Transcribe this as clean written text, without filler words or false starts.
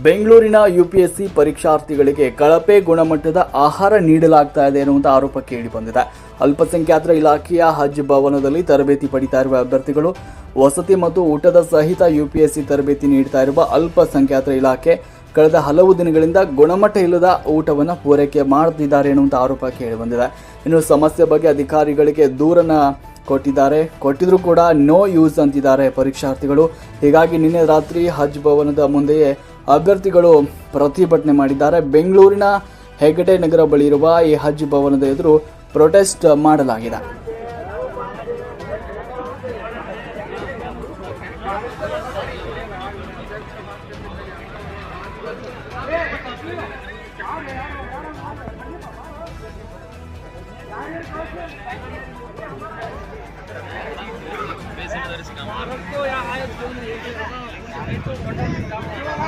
ಬೆಂಗಳೂರಿನ ಯುಪಿಎಸ್ಸಿ ಪರೀಕ್ಷಾರ್ಥಿಗಳಿಗೆ ಕಳಪೆ ಗುಣಮಟ್ಟದ ಆಹಾರ ನೀಡಲಾಗ್ತಾ ಇದೆ ಎನ್ನುವಂಥ ಆರೋಪ ಕೇಳಿ ಬಂದಿದೆ. ಅಲ್ಪಸಂಖ್ಯಾತರ ಇಲಾಖೆಯ ಹಜ್ ಭವನದಲ್ಲಿ ತರಬೇತಿ ಪಡಿತಾ ಇರುವ ಅಭ್ಯರ್ಥಿಗಳು ವಸತಿ ಮತ್ತು ಊಟದ ಸಹಿತ ಯುಪಿಎಸ್ಸಿ ತರಬೇತಿ ನೀಡ್ತಾ ಇರುವ ಅಲ್ಪಸಂಖ್ಯಾತರ ಇಲಾಖೆ ಕಳೆದ ಹಲವು ದಿನಗಳಿಂದ ಗುಣಮಟ್ಟ ಇಲ್ಲದ ಊಟವನ್ನು ಪೂರೈಕೆ ಮಾಡುತ್ತಿದ್ದಾರೆ ಎನ್ನುವಂಥ ಆರೋಪ ಕೇಳಿ ಬಂದಿದೆ. ಇನ್ನು ಸಮಸ್ಯೆ ಬಗ್ಗೆ ಅಧಿಕಾರಿಗಳಿಗೆ ದೂರನ್ನ ಕೊಟ್ಟಿದ್ರು ಕೂಡ ನೋ ಯೂಸ್ ಅಂತಿದ್ದಾರೆ ಪರೀಕ್ಷಾರ್ಥಿಗಳು. ಹೀಗಾಗಿ ನಿನ್ನೆ ರಾತ್ರಿ ಹಜ್ ಭವನದ ಮುಂದೆಯೇ ಅಭ್ಯರ್ಥಿಗಳು ಪ್ರತಿಭಟನೆ ಮಾಡಿದ್ದಾರೆ. ಬೆಂಗಳೂರಿನ ಹೆಗಡೆ ನಗರ ಬಳಿ ಇರುವ ಈ ಹಜ್ ಭವನದ ಎದುರು ಪ್ರೊಟೆಸ್ಟ್ ಮಾಡಲಾಗಿದೆ.